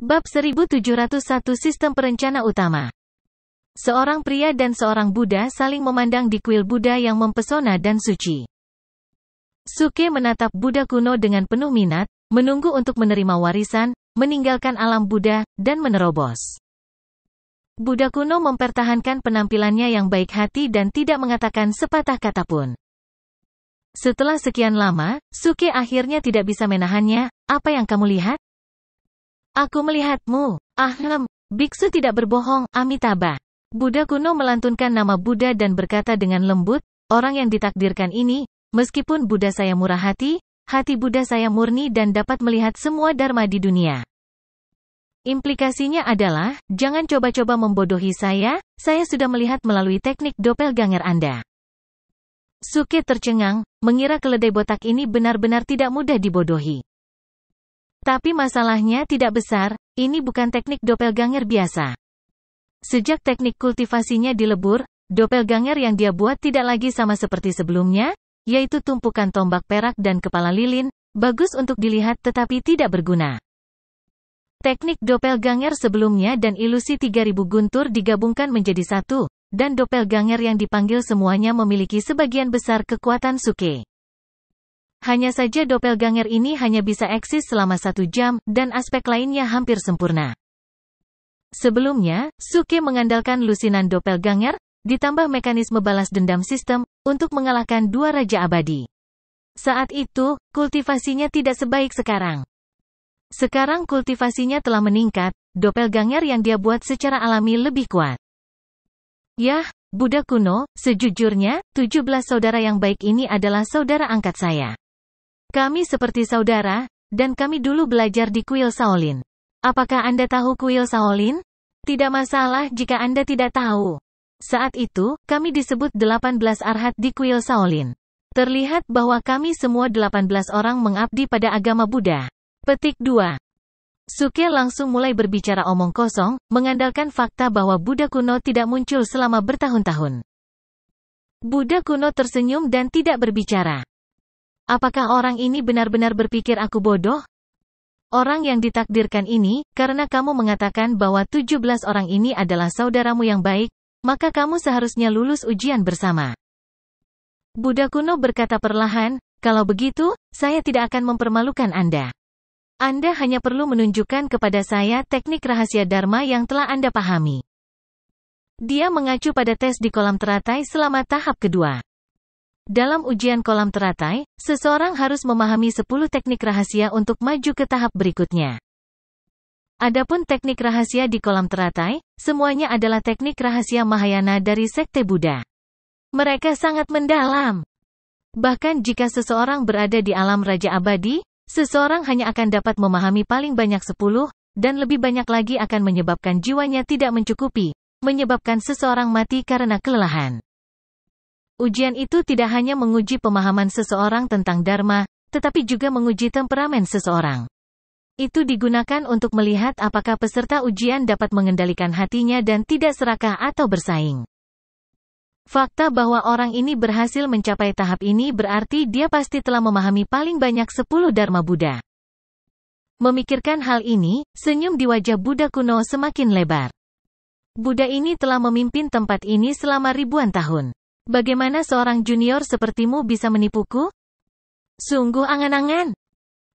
Bab 1701 Sistem Perencana Utama. Seorang pria dan seorang Buddha saling memandang di kuil Buddha yang mempesona dan suci. Suke menatap Buddha kuno dengan penuh minat, menunggu untuk menerima warisan, meninggalkan alam Buddha, dan menerobos. Buddha kuno mempertahankan penampilannya yang baik hati dan tidak mengatakan sepatah kata pun. Setelah sekian lama, Suke akhirnya tidak bisa menahannya. Apa yang kamu lihat? Aku melihatmu. Biksu tidak berbohong, Amitabha. Buddha kuno melantunkan nama Buddha dan berkata dengan lembut, orang yang ditakdirkan ini, meskipun Buddha saya murah hati Buddha saya murni dan dapat melihat semua dharma di dunia. Implikasinya adalah, jangan coba-coba membodohi saya sudah melihat melalui teknik doppelganger Anda. Suke tercengang, mengira keledai botak ini benar-benar tidak mudah dibodohi. Tapi masalahnya tidak besar, ini bukan teknik doppelganger biasa. Sejak teknik kultivasinya dilebur, doppelganger yang dia buat tidak lagi sama seperti sebelumnya, yaitu tumpukan tombak perak dan kepala lilin, bagus untuk dilihat tetapi tidak berguna. Teknik doppelganger sebelumnya dan ilusi 3000 guntur digabungkan menjadi satu, dan doppelganger yang dipanggil semuanya memiliki sebagian besar kekuatan Suke. Hanya saja doppelganger ini hanya bisa eksis selama 1 jam, dan aspek lainnya hampir sempurna. Sebelumnya, Suke mengandalkan lusinan doppelganger, ditambah mekanisme balas dendam sistem, untuk mengalahkan 2 Raja Abadi. Saat itu, kultivasinya tidak sebaik sekarang. Sekarang kultivasinya telah meningkat, doppelganger yang dia buat secara alami lebih kuat. Yah, Buddha kuno, sejujurnya, 17 saudara yang baik ini adalah saudara angkat saya. Kami seperti saudara, dan kami dulu belajar di kuil Shaolin. Apakah Anda tahu kuil Shaolin? Tidak masalah jika Anda tidak tahu. Saat itu, kami disebut 18 arhat di kuil Shaolin. Terlihat bahwa kami semua 18 orang mengabdi pada agama Buddha. Petik 2. Suke langsung mulai berbicara omong kosong, mengandalkan fakta bahwa Buddha kuno tidak muncul selama bertahun-tahun. Buddha kuno tersenyum dan tidak berbicara. Apakah orang ini benar-benar berpikir aku bodoh? Orang yang ditakdirkan ini, karena kamu mengatakan bahwa 17 orang ini adalah saudaramu yang baik, maka kamu seharusnya lulus ujian bersama. Buddha kuno berkata perlahan, kalau begitu, saya tidak akan mempermalukan Anda. Anda hanya perlu menunjukkan kepada saya teknik rahasia Dharma yang telah Anda pahami. Dia mengacu pada tes di kolam teratai selama tahap kedua. Dalam ujian kolam teratai, seseorang harus memahami 10 teknik rahasia untuk maju ke tahap berikutnya. Adapun teknik rahasia di kolam teratai, semuanya adalah teknik rahasia Mahayana dari Sekte Buddha. Mereka sangat mendalam. Bahkan jika seseorang berada di alam Raja Abadi, seseorang hanya akan dapat memahami paling banyak 10, dan lebih banyak lagi akan menyebabkan jiwanya tidak mencukupi, menyebabkan seseorang mati karena kelelahan. Ujian itu tidak hanya menguji pemahaman seseorang tentang Dharma, tetapi juga menguji temperamen seseorang. Itu digunakan untuk melihat apakah peserta ujian dapat mengendalikan hatinya dan tidak serakah atau bersaing. Fakta bahwa orang ini berhasil mencapai tahap ini berarti dia pasti telah memahami paling banyak 10 Dharma Buddha. Memikirkan hal ini, senyum di wajah Buddha kuno semakin lebar. Buddha ini telah memimpin tempat ini selama ribuan tahun. Bagaimana seorang junior sepertimu bisa menipuku? Sungguh angan-angan.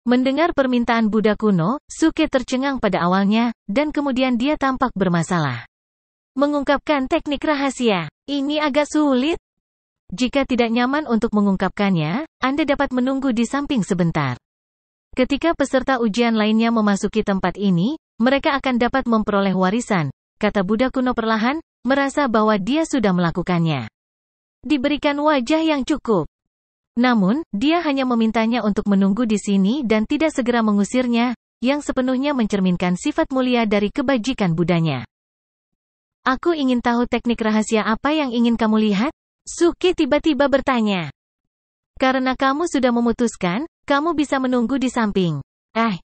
Mendengar permintaan Buddha kuno, Suke tercengang pada awalnya, dan kemudian dia tampak bermasalah. Mengungkapkan teknik rahasia, ini agak sulit. Jika tidak nyaman untuk mengungkapkannya, Anda dapat menunggu di samping sebentar. Ketika peserta ujian lainnya memasuki tempat ini, mereka akan dapat memperoleh warisan, kata Buddha kuno perlahan, merasa bahwa dia sudah melakukannya. Diberikan wajah yang cukup. Namun, dia hanya memintanya untuk menunggu di sini dan tidak segera mengusirnya, yang sepenuhnya mencerminkan sifat mulia dari kebajikan Budanya. Aku ingin tahu teknik rahasia apa yang ingin kamu lihat? Suke tiba-tiba bertanya. Karena kamu sudah memutuskan, kamu bisa menunggu di samping.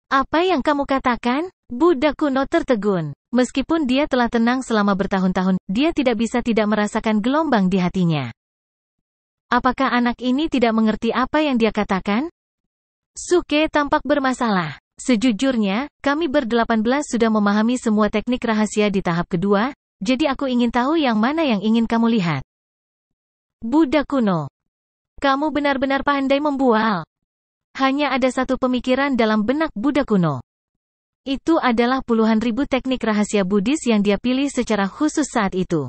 Apa yang kamu katakan? Buddha kuno tertegun. Meskipun dia telah tenang selama bertahun-tahun, dia tidak bisa tidak merasakan gelombang di hatinya. Apakah anak ini tidak mengerti apa yang dia katakan? Suke tampak bermasalah. Sejujurnya, kami ber-18 sudah memahami semua teknik rahasia di tahap kedua, jadi aku ingin tahu yang mana yang ingin kamu lihat. Buddha kuno. Kamu benar-benar pandai membual. Hanya ada satu pemikiran dalam benak Buddha kuno. Itu adalah puluhan ribu teknik rahasia Buddhis yang dia pilih secara khusus saat itu.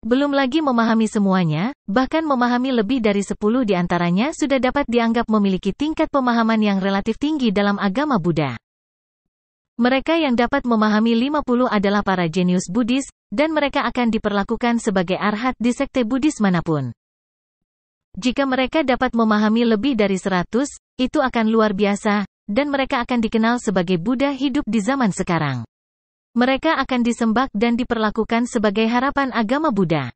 Belum lagi memahami semuanya, bahkan memahami lebih dari 10 di antaranya sudah dapat dianggap memiliki tingkat pemahaman yang relatif tinggi dalam agama Buddha. Mereka yang dapat memahami 50 adalah para jenius Buddhis, dan mereka akan diperlakukan sebagai arhat di sekte Buddhis manapun. Jika mereka dapat memahami lebih dari 100, itu akan luar biasa, dan mereka akan dikenal sebagai Buddha hidup di zaman sekarang. Mereka akan disembah dan diperlakukan sebagai harapan agama Buddha.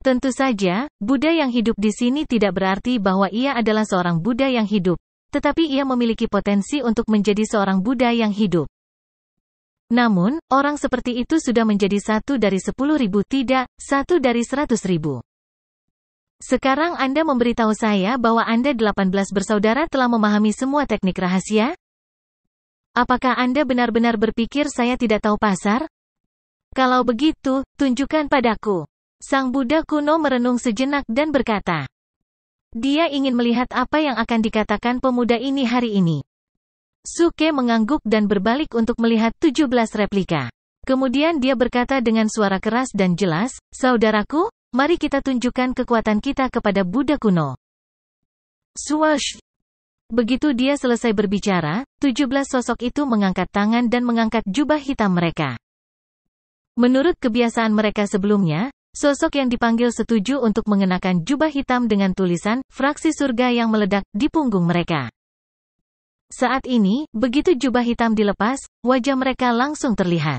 Tentu saja, Buddha yang hidup di sini tidak berarti bahwa ia adalah seorang Buddha yang hidup, tetapi ia memiliki potensi untuk menjadi seorang Buddha yang hidup. Namun, orang seperti itu sudah menjadi 1 dari 10.000 tidak, 1 dari 100.000. Sekarang Anda memberitahu saya bahwa Anda 18 bersaudara telah memahami semua teknik rahasia? Apakah Anda benar-benar berpikir saya tidak tahu pasar? Kalau begitu, tunjukkan padaku. Sang Buddha kuno merenung sejenak dan berkata. Dia ingin melihat apa yang akan dikatakan pemuda ini hari ini. Suke mengangguk dan berbalik untuk melihat 17 replika. Kemudian dia berkata dengan suara keras dan jelas, saudaraku, mari kita tunjukkan kekuatan kita kepada Buddha kuno. Swash! Begitu dia selesai berbicara, 17 sosok itu mengangkat tangan dan mengangkat jubah hitam mereka. Menurut kebiasaan mereka sebelumnya, sosok yang dipanggil setuju untuk mengenakan jubah hitam dengan tulisan, fraksi surga yang meledak, di punggung mereka. Saat ini, begitu jubah hitam dilepas, wajah mereka langsung terlihat.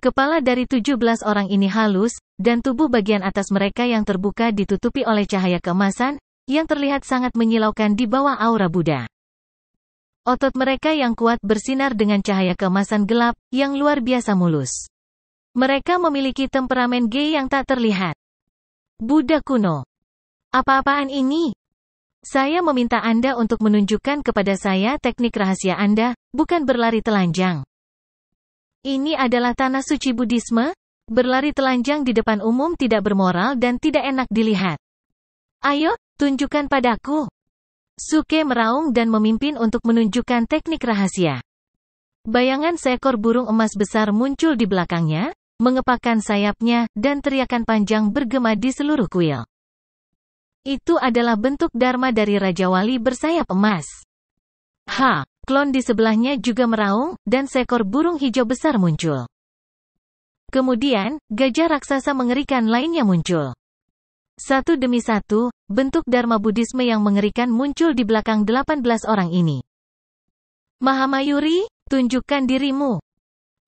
Kepala dari 17 orang ini halus, dan tubuh bagian atas mereka yang terbuka ditutupi oleh cahaya keemasan, yang terlihat sangat menyilaukan di bawah aura Buddha. Otot mereka yang kuat bersinar dengan cahaya keemasan gelap, yang luar biasa mulus. Mereka memiliki temperamen Ge yang tak terlihat. Buddha kuno. Apa-apaan ini? Saya meminta Anda untuk menunjukkan kepada saya teknik rahasia Anda, bukan berlari telanjang. Ini adalah tanah suci Buddhisme? Berlari telanjang di depan umum tidak bermoral dan tidak enak dilihat. Ayo, tunjukkan padaku. Suke meraung dan memimpin untuk menunjukkan teknik rahasia. Bayangan seekor burung emas besar muncul di belakangnya, mengepakkan sayapnya, dan teriakan panjang bergema di seluruh kuil. Itu adalah bentuk Dharma dari Raja Wali bersayap emas. Klon di sebelahnya juga meraung, dan seekor burung hijau besar muncul. Kemudian, gajah raksasa mengerikan lainnya muncul. Satu demi satu, bentuk Dharma Buddhisme yang mengerikan muncul di belakang 18 orang ini. Mahamayuri, tunjukkan dirimu.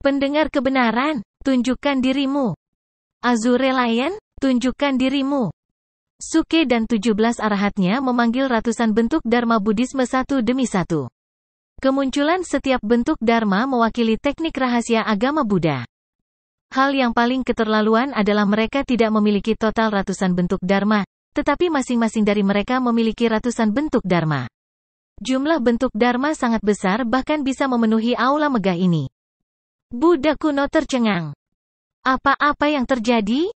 Pendengar kebenaran, tunjukkan dirimu. Azure Lion, tunjukkan dirimu. Suke dan 17 arahatnya memanggil ratusan bentuk Dharma Buddhisme satu demi satu. Kemunculan setiap bentuk Dharma mewakili teknik rahasia agama Buddha. Hal yang paling keterlaluan adalah mereka tidak memiliki total ratusan bentuk Dharma, tetapi masing-masing dari mereka memiliki ratusan bentuk Dharma. Jumlah bentuk Dharma sangat besar bahkan bisa memenuhi aula megah ini. Buddha kuno tercengang. Apa-apa yang terjadi?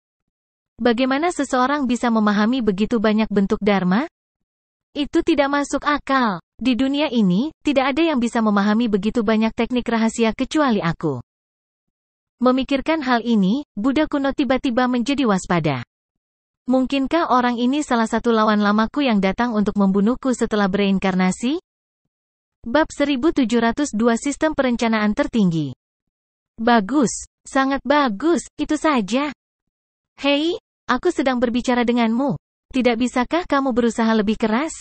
Bagaimana seseorang bisa memahami begitu banyak bentuk Dharma? Itu tidak masuk akal. Di dunia ini, tidak ada yang bisa memahami begitu banyak teknik rahasia kecuali aku. Memikirkan hal ini, Buddha kuno tiba-tiba menjadi waspada. Mungkinkah orang ini salah satu lawan lamaku yang datang untuk membunuhku setelah bereinkarnasi? Bab 1702 Sistem Perencanaan Tertinggi. Bagus, sangat bagus, itu saja. Hei, aku sedang berbicara denganmu. Tidak bisakah kamu berusaha lebih keras?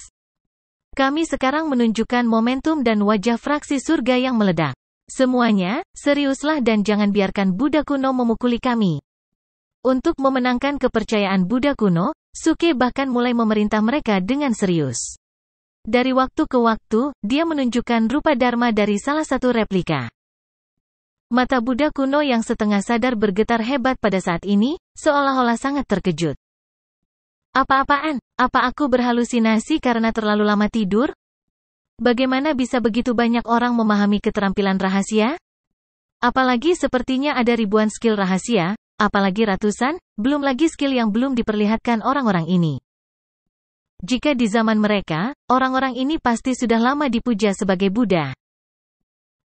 Kami sekarang menunjukkan momentum dan wajah fraksi surga yang meledak. Semuanya, seriuslah dan jangan biarkan Buddha kuno memukuli kami. Untuk memenangkan kepercayaan Buddha kuno, Suke bahkan mulai memerintah mereka dengan serius. Dari waktu ke waktu, dia menunjukkan rupa Dharma dari salah satu replika. Mata Buddha kuno yang setengah sadar bergetar hebat pada saat ini, seolah-olah sangat terkejut. Apa-apaan? Apa aku berhalusinasi karena terlalu lama tidur? Bagaimana bisa begitu banyak orang memahami keterampilan rahasia? Apalagi sepertinya ada ribuan skill rahasia, apalagi ratusan, belum lagi skill yang belum diperlihatkan orang-orang ini. Jika di zaman mereka, orang-orang ini pasti sudah lama dipuja sebagai Buddha.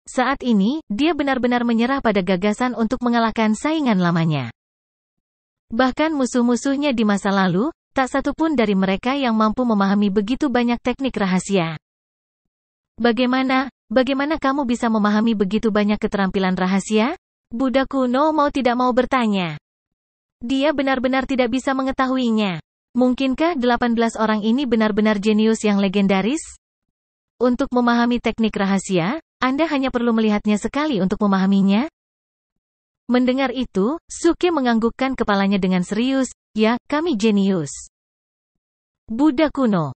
Saat ini, dia benar-benar menyerah pada gagasan untuk mengalahkan saingan lamanya. Bahkan musuh-musuhnya di masa lalu, tak satu pun dari mereka yang mampu memahami begitu banyak teknik rahasia. Bagaimana kamu bisa memahami begitu banyak keterampilan rahasia? Buddha kuno mau tidak mau bertanya. Dia benar-benar tidak bisa mengetahuinya. Mungkinkah 18 orang ini benar-benar jenius yang legendaris? Untuk memahami teknik rahasia, Anda hanya perlu melihatnya sekali untuk memahaminya. Mendengar itu, Suke menganggukkan kepalanya dengan serius. Ya, kami jenius. Buddha kuno.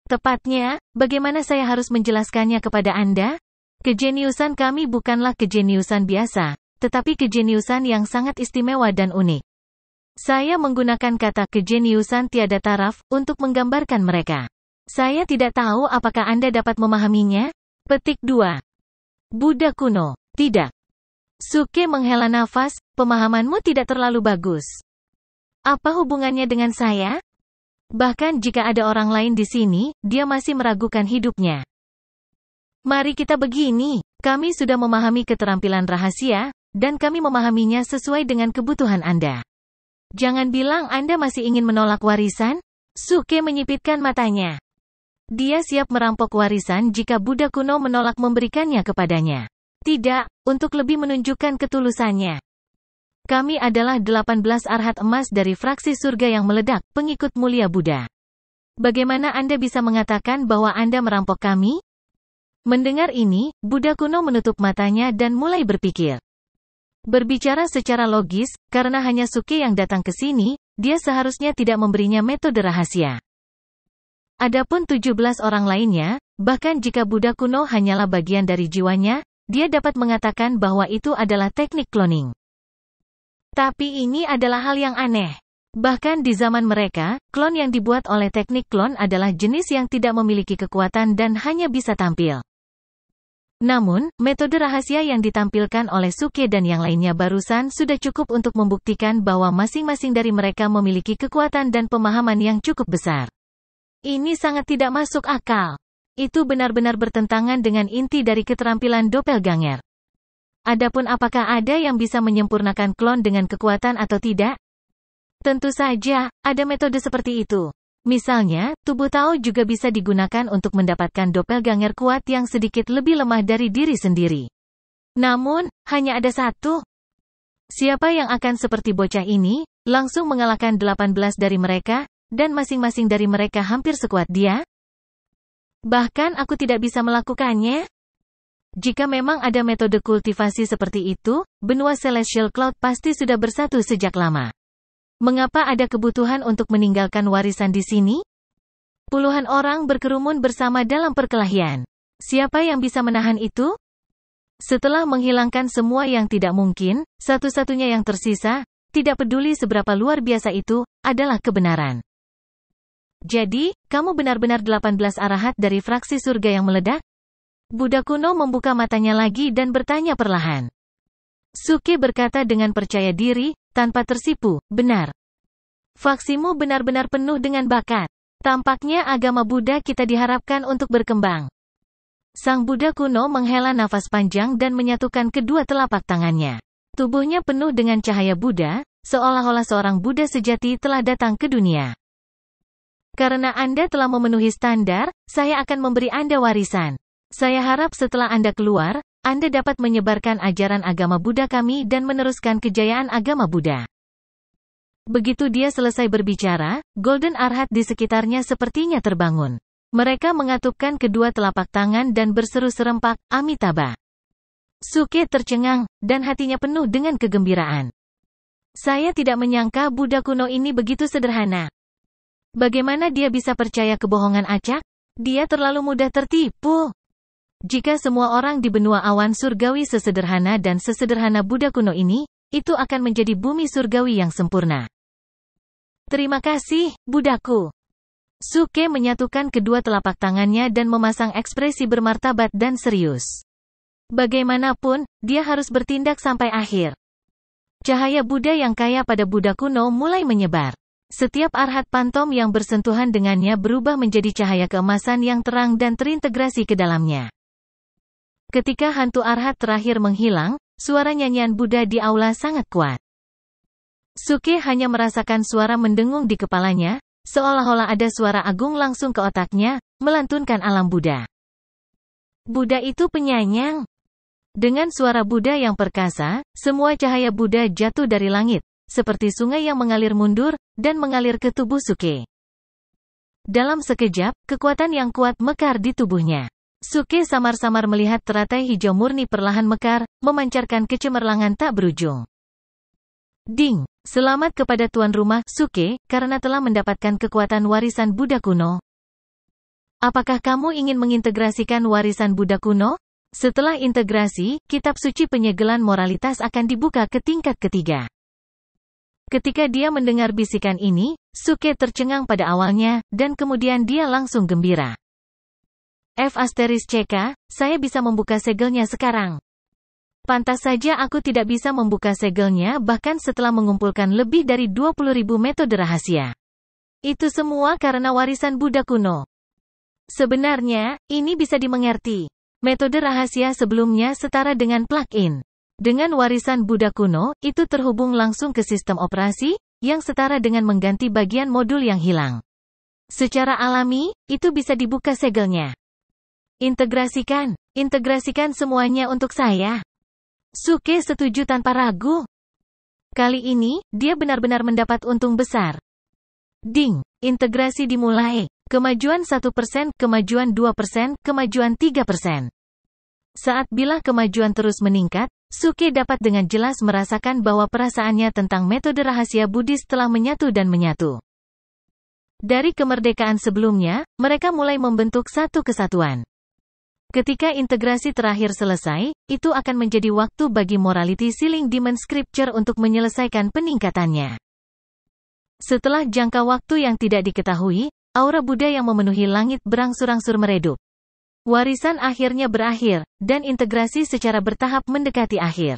Tepatnya, bagaimana saya harus menjelaskannya kepada Anda? Kejeniusan kami bukanlah kejeniusan biasa, tetapi kejeniusan yang sangat istimewa dan unik. Saya menggunakan kata kejeniusan tiada taraf untuk menggambarkan mereka. Saya tidak tahu apakah Anda dapat memahaminya? Petik 2. Buddha kuno. Tidak. Suke menghela nafas, pemahamanmu tidak terlalu bagus. Apa hubungannya dengan saya? Bahkan jika ada orang lain di sini, dia masih meragukan hidupnya. Mari kita begini, kami sudah memahami keterampilan rahasia, dan kami memahaminya sesuai dengan kebutuhan Anda. Jangan bilang Anda masih ingin menolak warisan? Suke menyipitkan matanya. Dia siap merampok warisan jika Buddha kuno menolak memberikannya kepadanya. Tidak, untuk lebih menunjukkan ketulusannya. Kami adalah 18 arhat emas dari fraksi surga yang meledak, pengikut mulia Buddha. Bagaimana Anda bisa mengatakan bahwa Anda merampok kami? Mendengar ini, Buddha kuno menutup matanya dan mulai berpikir. Berbicara secara logis, karena hanya Suke yang datang ke sini, dia seharusnya tidak memberinya metode rahasia. Adapun 17 orang lainnya, bahkan jika Buddha kuno hanyalah bagian dari jiwanya, dia dapat mengatakan bahwa itu adalah teknik cloning. Tapi ini adalah hal yang aneh. Bahkan di zaman mereka, klon yang dibuat oleh teknik klon adalah jenis yang tidak memiliki kekuatan dan hanya bisa tampil. Namun, metode rahasia yang ditampilkan oleh Suke dan yang lainnya barusan sudah cukup untuk membuktikan bahwa masing-masing dari mereka memiliki kekuatan dan pemahaman yang cukup besar. Ini sangat tidak masuk akal. Itu benar-benar bertentangan dengan inti dari keterampilan doppelganger. Adapun apakah ada yang bisa menyempurnakan klon dengan kekuatan atau tidak? Tentu saja, ada metode seperti itu. Misalnya, tubuh Tao juga bisa digunakan untuk mendapatkan doppelganger kuat yang sedikit lebih lemah dari diri sendiri. Namun, hanya ada satu. Siapa yang akan seperti bocah ini, langsung mengalahkan 18 dari mereka, dan masing-masing dari mereka hampir sekuat dia? Bahkan aku tidak bisa melakukannya. Jika memang ada metode kultivasi seperti itu, benua Celestial Cloud pasti sudah bersatu sejak lama. Mengapa ada kebutuhan untuk meninggalkan warisan di sini? Puluhan orang berkerumun bersama dalam perkelahian. Siapa yang bisa menahan itu? Setelah menghilangkan semua yang tidak mungkin, satu-satunya yang tersisa, tidak peduli seberapa luar biasa itu, adalah kebenaran. Jadi, kamu benar-benar 18 arahat dari fraksi surga yang meledak? Buddha kuno membuka matanya lagi dan bertanya perlahan. Suke berkata dengan percaya diri, tanpa tersipu, benar. Faksimu benar-benar penuh dengan bakat. Tampaknya agama Buddha kita diharapkan untuk berkembang. Sang Buddha kuno menghela nafas panjang dan menyatukan kedua telapak tangannya. Tubuhnya penuh dengan cahaya Buddha, seolah-olah seorang Buddha sejati telah datang ke dunia. Karena Anda telah memenuhi standar, saya akan memberi Anda warisan. Saya harap setelah Anda keluar, Anda dapat menyebarkan ajaran agama Buddha kami dan meneruskan kejayaan agama Buddha. Begitu dia selesai berbicara, Golden Arhat di sekitarnya sepertinya terbangun. Mereka mengatupkan kedua telapak tangan dan berseru serempak, Amitabha. Suke tercengang, dan hatinya penuh dengan kegembiraan. Saya tidak menyangka Buddha kuno ini begitu sederhana. Bagaimana dia bisa percaya kebohongan acak? Dia terlalu mudah tertipu. Jika semua orang di benua awan surgawi sesederhana dan sesederhana Buddha kuno ini, itu akan menjadi bumi surgawi yang sempurna. Terima kasih, Buddhaku. Suke menyatukan kedua telapak tangannya dan memasang ekspresi bermartabat dan serius. Bagaimanapun, dia harus bertindak sampai akhir. Cahaya Buddha yang kaya pada Buddha kuno mulai menyebar. Setiap arhat pantom yang bersentuhan dengannya berubah menjadi cahaya keemasan yang terang dan terintegrasi ke dalamnya. Ketika hantu arhat terakhir menghilang, suara nyanyian Buddha di aula sangat kuat. Suke hanya merasakan suara mendengung di kepalanya, seolah-olah ada suara agung langsung ke otaknya, melantunkan alam Buddha. Buddha itu penyayang. Dengan suara Buddha yang perkasa, semua cahaya Buddha jatuh dari langit, seperti sungai yang mengalir mundur, dan mengalir ke tubuh Suke. Dalam sekejap, kekuatan yang kuat mekar di tubuhnya. Suke samar-samar melihat teratai hijau murni perlahan mekar, memancarkan kecemerlangan tak berujung. Ding! Selamat kepada tuan rumah, Suke, karena telah mendapatkan kekuatan warisan Buddha kuno. Apakah kamu ingin mengintegrasikan warisan Buddha kuno? Setelah integrasi, kitab suci penyegelan moralitas akan dibuka ke tingkat ketiga. Ketika dia mendengar bisikan ini, Suke tercengang pada awalnya, dan kemudian dia langsung gembira. F*CK, saya bisa membuka segelnya sekarang. Pantas saja aku tidak bisa membuka segelnya bahkan setelah mengumpulkan lebih dari 20.000 metode rahasia. Itu semua karena warisan Buddha kuno. Sebenarnya, ini bisa dimengerti. Metode rahasia sebelumnya setara dengan plug-in. Dengan warisan Buddha kuno, itu terhubung langsung ke sistem operasi, yang setara dengan mengganti bagian modul yang hilang. Secara alami, itu bisa dibuka segelnya. Integrasikan semuanya untuk saya. Suke setuju tanpa ragu. Kali ini, dia benar-benar mendapat untung besar. Ding! Integrasi dimulai. Kemajuan 1%, kemajuan 2%, kemajuan 3%. Saat bilah kemajuan terus meningkat, Suke dapat dengan jelas merasakan bahwa perasaannya tentang metode rahasia Buddhis telah menyatu dan menyatu. Dari kemerdekaan sebelumnya, mereka mulai membentuk satu kesatuan. Ketika integrasi terakhir selesai, itu akan menjadi waktu bagi Morality Sealing Demon Scripture untuk menyelesaikan peningkatannya. Setelah jangka waktu yang tidak diketahui, aura Buddha yang memenuhi langit berangsur-angsur meredup. Warisan akhirnya berakhir, dan integrasi secara bertahap mendekati akhir.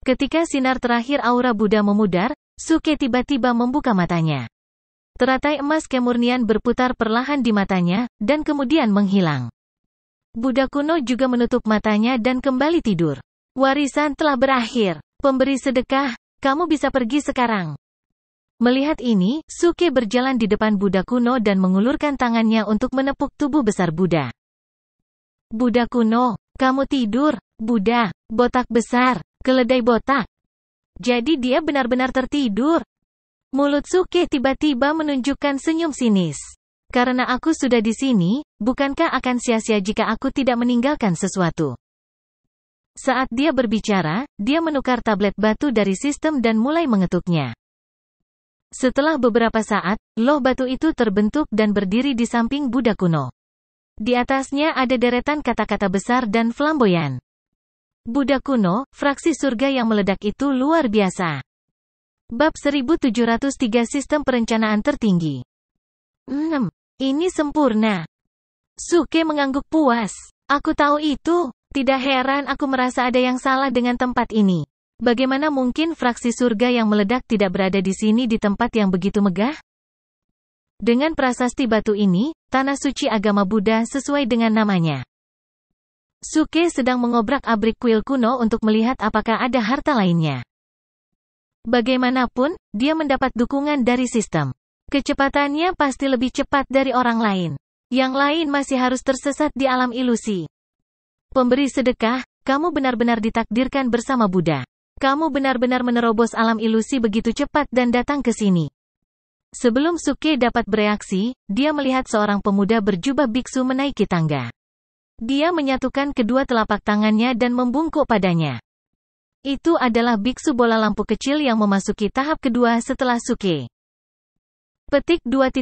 Ketika sinar terakhir aura Buddha memudar, Suke tiba-tiba membuka matanya. Teratai emas kemurnian berputar perlahan di matanya, dan kemudian menghilang. Buddha kuno juga menutup matanya dan kembali tidur. Warisan telah berakhir. Pemberi sedekah, kamu bisa pergi sekarang. Melihat ini, Suke berjalan di depan Buddha kuno dan mengulurkan tangannya untuk menepuk tubuh besar Buddha. Buddha kuno, kamu tidur. Buddha, botak besar, keledai botak. Jadi dia benar-benar tertidur. Mulut Suke tiba-tiba menunjukkan senyum sinis. Karena aku sudah di sini, bukankah akan sia-sia jika aku tidak meninggalkan sesuatu? Saat dia berbicara, dia menukar tablet batu dari sistem dan mulai mengetuknya. Setelah beberapa saat, loh batu itu terbentuk dan berdiri di samping Buddha kuno. Di atasnya ada deretan kata-kata besar dan flamboyan. Buddha kuno, fraksi surga yang meledak itu luar biasa. Bab 1703 Sistem Perencanaan Tertinggi. Ini sempurna. Suke mengangguk puas. Aku tahu itu. Tidak heran aku merasa ada yang salah dengan tempat ini. Bagaimana mungkin fraksi surga yang meledak tidak berada di sini di tempat yang begitu megah? Dengan prasasti batu ini, tanah suci agama Buddha sesuai dengan namanya. Suke sedang mengobrak-abrik kuil kuno untuk melihat apakah ada harta lainnya. Bagaimanapun, dia mendapat dukungan dari sistem. Kecepatannya pasti lebih cepat dari orang lain. Yang lain masih harus tersesat di alam ilusi. Pemberi sedekah, kamu benar-benar ditakdirkan bersama Buddha. Kamu benar-benar menerobos alam ilusi begitu cepat dan datang ke sini. Sebelum Suke dapat bereaksi, dia melihat seorang pemuda berjubah biksu menaiki tangga. Dia menyatukan kedua telapak tangannya dan membungkuk padanya. Itu adalah biksu bola lampu kecil yang memasuki tahap kedua setelah Suke. Petik 2.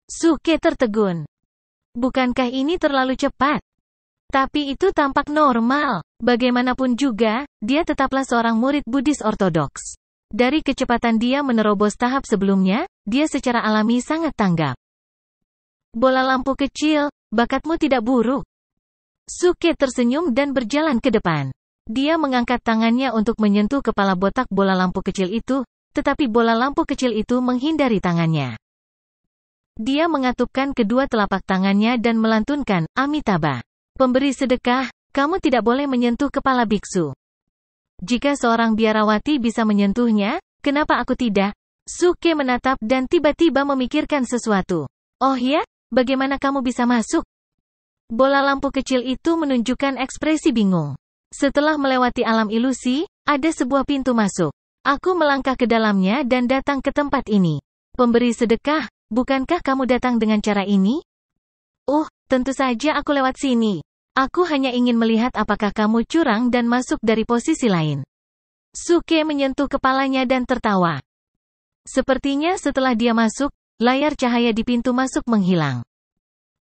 Suke tertegun. Bukankah ini terlalu cepat? Tapi itu tampak normal. Bagaimanapun juga, dia tetaplah seorang murid Buddhis ortodoks. Dari kecepatan dia menerobos tahap sebelumnya, dia secara alami sangat tanggap. Bola lampu kecil, bakatmu tidak buruk. Suke tersenyum dan berjalan ke depan. Dia mengangkat tangannya untuk menyentuh kepala botak bola lampu kecil itu, tetapi bola lampu kecil itu menghindari tangannya. Dia mengatupkan kedua telapak tangannya dan melantunkan, Amitabha. Pemberi sedekah, kamu tidak boleh menyentuh kepala biksu. Jika seorang biarawati bisa menyentuhnya, kenapa aku tidak? Suke menatap dan tiba-tiba memikirkan sesuatu. Oh ya, bagaimana kamu bisa masuk? Bola lampu kecil itu menunjukkan ekspresi bingung. Setelah melewati alam ilusi, ada sebuah pintu masuk. Aku melangkah ke dalamnya dan datang ke tempat ini. Pemberi sedekah, bukankah kamu datang dengan cara ini? Tentu saja aku lewat sini. Aku hanya ingin melihat apakah kamu curang dan masuk dari posisi lain. Suke menyentuh kepalanya dan tertawa. Sepertinya setelah dia masuk, layar cahaya di pintu masuk menghilang.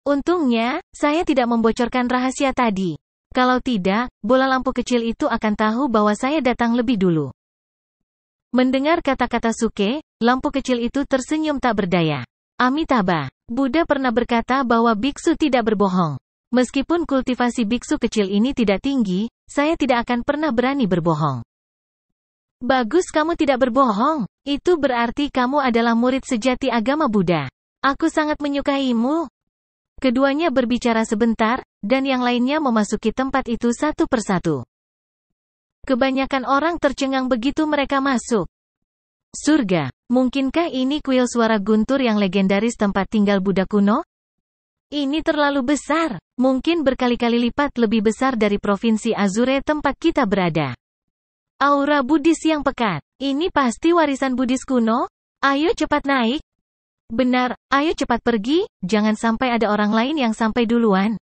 Untungnya, saya tidak membocorkan rahasia tadi. Kalau tidak, bola lampu kecil itu akan tahu bahwa saya datang lebih dulu. Mendengar kata-kata Suke, lampu kecil itu tersenyum tak berdaya. Amitabha, Buddha pernah berkata bahwa biksu tidak berbohong. Meskipun kultivasi biksu kecil ini tidak tinggi, saya tidak akan pernah berani berbohong. Bagus kamu tidak berbohong. Itu berarti kamu adalah murid sejati agama Buddha. Aku sangat menyukaimu. Keduanya berbicara sebentar, dan yang lainnya memasuki tempat itu satu persatu. Kebanyakan orang tercengang begitu mereka masuk. Surga, mungkinkah ini kuil suara guntur yang legendaris tempat tinggal Buddha kuno? Ini terlalu besar, mungkin berkali-kali lipat lebih besar dari provinsi Azure tempat kita berada. Aura Buddhis yang pekat, ini pasti warisan Buddhis kuno? Ayo cepat naik. Benar, ayo cepat pergi, jangan sampai ada orang lain yang sampai duluan.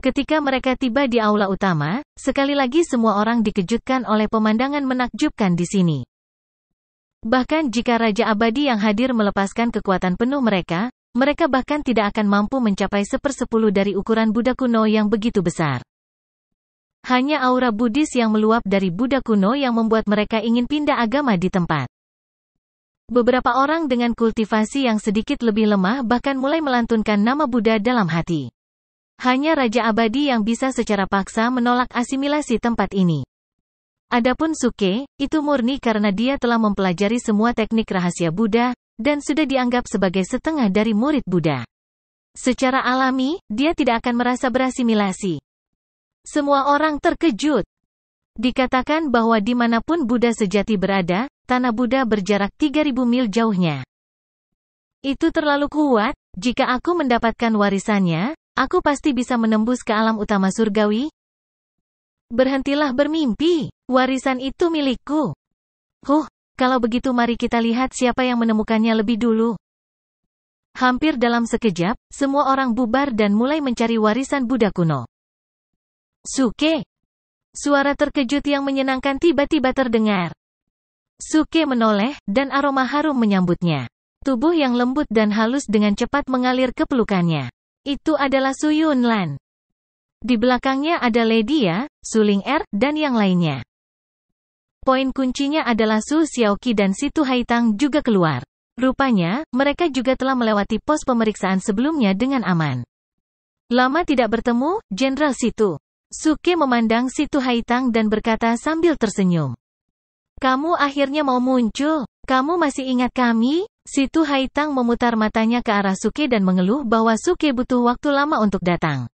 Ketika mereka tiba di aula utama, sekali lagi semua orang dikejutkan oleh pemandangan menakjubkan di sini. Bahkan jika Raja Abadi yang hadir melepaskan kekuatan penuh mereka bahkan tidak akan mampu mencapai 1/10 dari ukuran Buddha kuno yang begitu besar. Hanya aura Buddhis yang meluap dari Buddha kuno yang membuat mereka ingin pindah agama di tempat. Beberapa orang dengan kultivasi yang sedikit lebih lemah bahkan mulai melantunkan nama Buddha dalam hati. Hanya Raja Abadi yang bisa secara paksa menolak asimilasi tempat ini. Adapun Suke, itu murni karena dia telah mempelajari semua teknik rahasia Buddha, dan sudah dianggap sebagai setengah dari murid Buddha. Secara alami, dia tidak akan merasa berasimilasi. Semua orang terkejut. Dikatakan bahwa dimanapun Buddha sejati berada, tanah Buddha berjarak 3.000 mil jauhnya. Itu terlalu kuat, jika aku mendapatkan warisannya, aku pasti bisa menembus ke alam utama surgawi. Berhentilah bermimpi, warisan itu milikku. Kalau begitu mari kita lihat siapa yang menemukannya lebih dulu. Hampir dalam sekejap, semua orang bubar dan mulai mencari warisan Buddha kuno. Suke. Suara terkejut yang menyenangkan tiba-tiba terdengar. Suke menoleh, dan aroma harum menyambutnya. Tubuh yang lembut dan halus dengan cepat mengalir ke pelukannya. Itu adalah Su Yunlan. Di belakangnya ada Ledia, Suling Er, dan yang lainnya. Poin kuncinya adalah Su Xiaoqi dan Situ Haitang juga keluar. Rupanya, mereka juga telah melewati pos pemeriksaan sebelumnya dengan aman. Lama tidak bertemu, Jenderal Situ. Suke memandang Situ Haitang dan berkata sambil tersenyum. Kamu akhirnya mau muncul. Kamu masih ingat kami? Situ Haitang memutar matanya ke arah Suke dan mengeluh bahwa Suke butuh waktu lama untuk datang.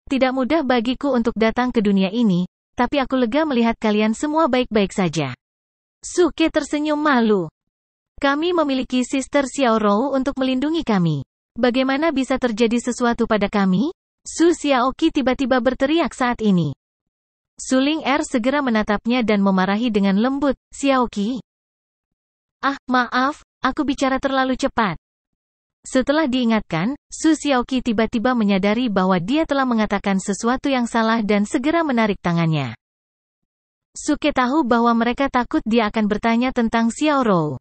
Tidak mudah bagiku untuk datang ke dunia ini, tapi aku lega melihat kalian semua baik-baik saja. Suke tersenyum malu. Kami memiliki Sister Xiaorou untuk melindungi kami. Bagaimana bisa terjadi sesuatu pada kami? Su Xiaoqi tiba-tiba berteriak saat ini. Suling Er segera menatapnya dan memarahi dengan lembut, Xiaoqi. Maaf, aku bicara terlalu cepat. Setelah diingatkan, Su Xiaoqi tiba-tiba menyadari bahwa dia telah mengatakan sesuatu yang salah dan segera menarik tangannya. Suke tahu bahwa mereka takut dia akan bertanya tentang Xiaorou.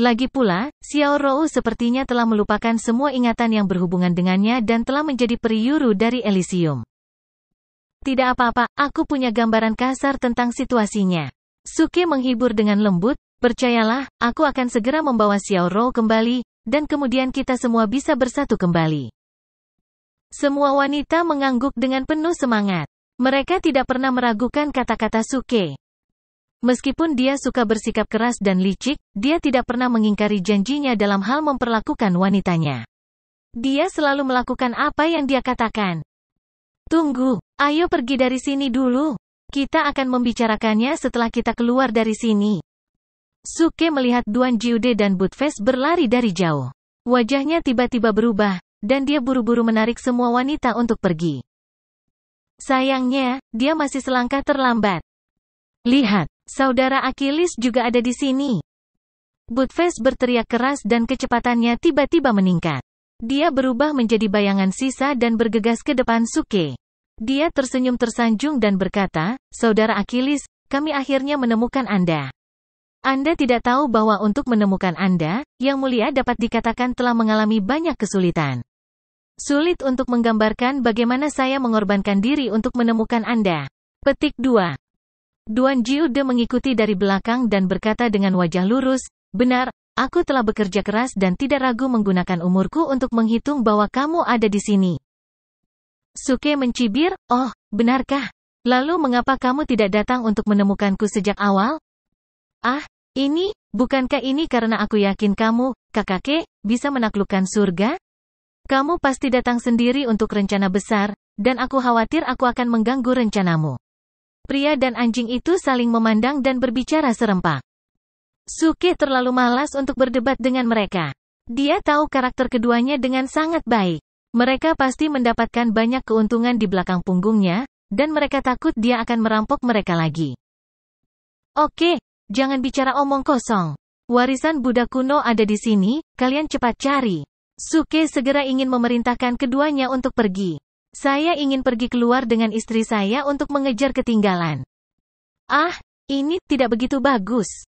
Lagi pula, Xiaorou sepertinya telah melupakan semua ingatan yang berhubungan dengannya dan telah menjadi periyuru dari Elysium. Tidak apa-apa, aku punya gambaran kasar tentang situasinya. Suke menghibur dengan lembut, percayalah, aku akan segera membawa Xiao Rou kembali, dan kemudian kita semua bisa bersatu kembali. Semua wanita mengangguk dengan penuh semangat. Mereka tidak pernah meragukan kata-kata Suke. Meskipun dia suka bersikap keras dan licik, dia tidak pernah mengingkari janjinya dalam hal memperlakukan wanitanya. Dia selalu melakukan apa yang dia katakan. Tunggu, ayo pergi dari sini dulu. Kita akan membicarakannya setelah kita keluar dari sini. Suke melihat Duan Jiude dan Butfest berlari dari jauh. Wajahnya tiba-tiba berubah, dan dia buru-buru menarik semua wanita untuk pergi. Sayangnya, dia masih selangkah terlambat. Lihat, saudara Achilles juga ada di sini. Butfest berteriak keras dan kecepatannya tiba-tiba meningkat. Dia berubah menjadi bayangan sisa dan bergegas ke depan Suke. Dia tersenyum tersanjung dan berkata, Saudara Achilles, kami akhirnya menemukan Anda. Anda tidak tahu bahwa untuk menemukan Anda, Yang Mulia dapat dikatakan telah mengalami banyak kesulitan. Sulit untuk menggambarkan bagaimana saya mengorbankan diri untuk menemukan Anda. Petik 2. Duan Jiude mengikuti dari belakang dan berkata dengan wajah lurus, benar, aku telah bekerja keras dan tidak ragu menggunakan umurku untuk menghitung bahwa kamu ada di sini. Suke mencibir, oh, benarkah? Lalu mengapa kamu tidak datang untuk menemukanku sejak awal? Ah, bukankah ini karena aku yakin kamu, kakake, bisa menaklukkan surga? Kamu pasti datang sendiri untuk rencana besar, dan aku khawatir aku akan mengganggu rencanamu. Pria dan anjing itu saling memandang dan berbicara serempak. Suke terlalu malas untuk berdebat dengan mereka. Dia tahu karakter keduanya dengan sangat baik. Mereka pasti mendapatkan banyak keuntungan di belakang punggungnya, dan mereka takut dia akan merampok mereka lagi. Oke, jangan bicara omong kosong. Warisan Buddha kuno ada di sini, kalian cepat cari. Suke segera ingin memerintahkan keduanya untuk pergi. Saya ingin pergi keluar dengan istri saya untuk mengejar ketinggalan. Ah, ini tidak begitu bagus.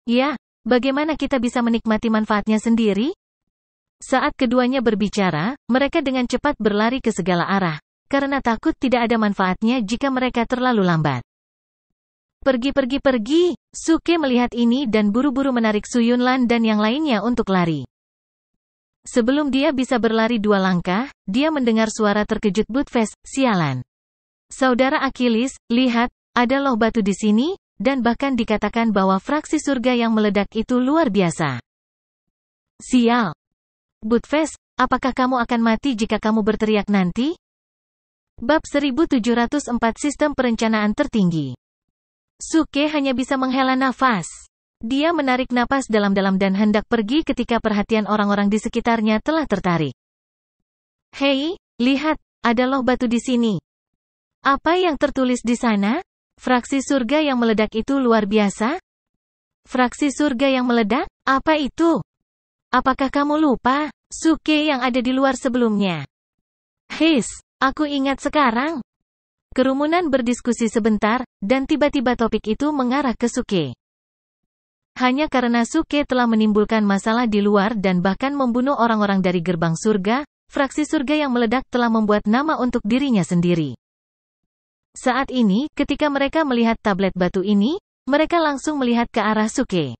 Ya, bagaimana kita bisa menikmati manfaatnya sendiri? Saat keduanya berbicara, mereka dengan cepat berlari ke segala arah, karena takut tidak ada manfaatnya jika mereka terlalu lambat. Pergi. Suke melihat ini dan buru-buru menarik Su Yunlan dan yang lainnya untuk lari. Sebelum dia bisa berlari 2 langkah, dia mendengar suara terkejut Butfest, sialan. Saudara Achilles, lihat, ada loh batu di sini, dan bahkan dikatakan bahwa fraksi surga yang meledak itu luar biasa. Sial. Butfest, apakah kamu akan mati jika kamu berteriak nanti? Bab 1704 Sistem Perencanaan Tertinggi. Suke hanya bisa menghela nafas. Dia menarik napas dalam-dalam dan hendak pergi ketika perhatian orang-orang di sekitarnya telah tertarik. Hei, lihat, ada loh batu di sini. Apa yang tertulis di sana? Fraksi surga yang meledak itu luar biasa? Fraksi surga yang meledak? Apa itu? Apakah kamu lupa, Suke yang ada di luar sebelumnya? Aku ingat sekarang. Kerumunan berdiskusi sebentar, dan tiba-tiba topik itu mengarah ke Suke. Hanya karena Suke telah menimbulkan masalah di luar dan bahkan membunuh orang-orang dari gerbang surga, fraksi surga yang meledak telah membuat nama untuk dirinya sendiri. Saat ini, ketika mereka melihat tablet batu ini, mereka langsung melihat ke arah Suke.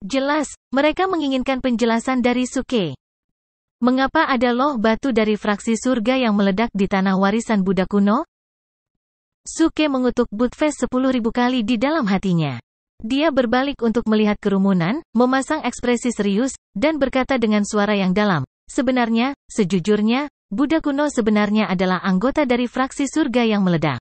Jelas, mereka menginginkan penjelasan dari Suke. Mengapa ada loh batu dari fraksi surga yang meledak di tanah warisan Buddha kuno? Suke mengutuk Butfest 10.000 kali di dalam hatinya. Dia berbalik untuk melihat kerumunan, memasang ekspresi serius, dan berkata dengan suara yang dalam, sebenarnya, sejujurnya, Buddha kuno sebenarnya adalah anggota dari fraksi surga yang meledak.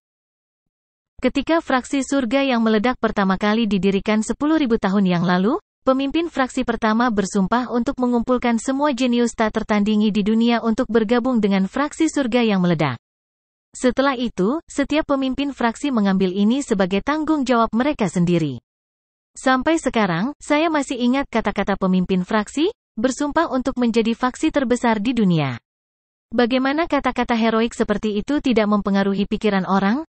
Ketika fraksi surga yang meledak pertama kali didirikan 10.000 tahun yang lalu, pemimpin fraksi pertama bersumpah untuk mengumpulkan semua jenius tak tertandingi di dunia untuk bergabung dengan fraksi surga yang meledak. Setelah itu, setiap pemimpin fraksi mengambil ini sebagai tanggung jawab mereka sendiri. Sampai sekarang, saya masih ingat kata-kata pemimpin fraksi, bersumpah untuk menjadi faksi terbesar di dunia. Bagaimana kata-kata heroik seperti itu tidak mempengaruhi pikiran orang?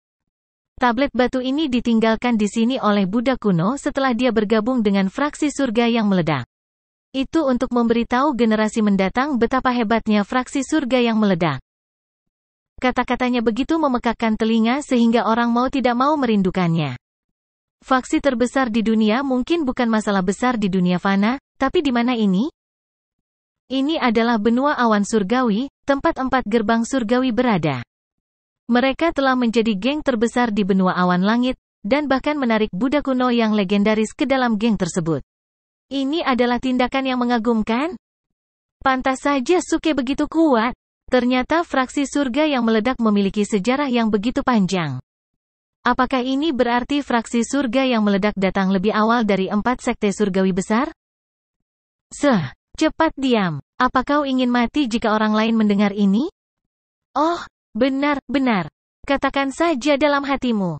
Tablet batu ini ditinggalkan di sini oleh Buddha kuno setelah dia bergabung dengan fraksi surga yang meledak. Itu untuk memberitahu generasi mendatang betapa hebatnya fraksi surga yang meledak. Kata-katanya begitu memekakkan telinga sehingga orang mau tidak mau merindukannya. Faksi terbesar di dunia mungkin bukan masalah besar di dunia fana, tapi di mana ini? Ini adalah benua awan surgawi, tempat 4 gerbang surgawi berada. Mereka telah menjadi geng terbesar di benua awan langit, dan bahkan menarik Buddha kuno yang legendaris ke dalam geng tersebut. Ini adalah tindakan yang mengagumkan. Pantas saja Suke begitu kuat. Ternyata fraksi surga yang meledak memiliki sejarah yang begitu panjang. Apakah ini berarti fraksi surga yang meledak datang lebih awal dari 4 sekte surgawi besar? Cepat diam. Apa kau ingin mati jika orang lain mendengar ini? Oh, benar. Katakan saja dalam hatimu.